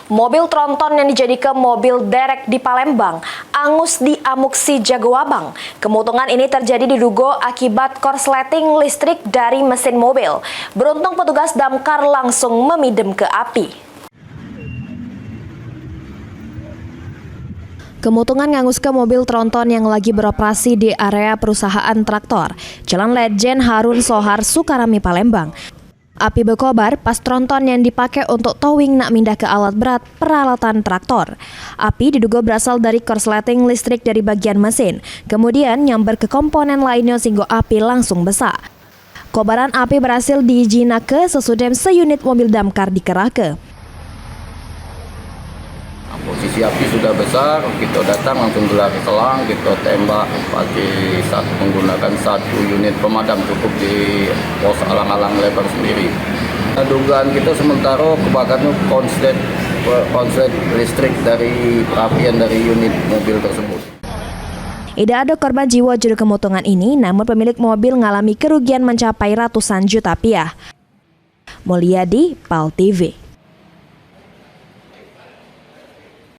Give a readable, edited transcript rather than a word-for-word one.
Mobil tronton yang dijadikan mobil derek di Palembang angus di Amuksi Jagoabang. Kemutungan ini terjadi diduga akibat korsleting listrik dari mesin mobil. Beruntung petugas damkar langsung memidam ke api. Kemutungan nganguskan mobil tronton yang lagi beroperasi di area perusahaan traktor Jalan Ledjen Harun Sohar, Sukarami, Palembang. Api berkobar pas tronton yang dipakai untuk towing nak mindah ke alat berat peralatan traktor. Api diduga berasal dari korsleting listrik dari bagian mesin, kemudian nyamber ke komponen lainnya sehingga api langsung besar. Kobaran api berhasil dijinake sesudah seunit mobil damkar dikerahkan. Posisi api sudah besar, kita datang langsung gelar selang, kita tembak menggunakan satu unit pemadam cukup di pos alang-alang lebar sendiri. Dugaan kita sementara kebakarannya konslet listrik dari perapian dari unit mobil tersebut. Tidak ada korban jiwa juru kemutungan ini, namun pemilik mobil mengalami kerugian mencapai ratusan juta rupiah. Mulyadi, PAL TV.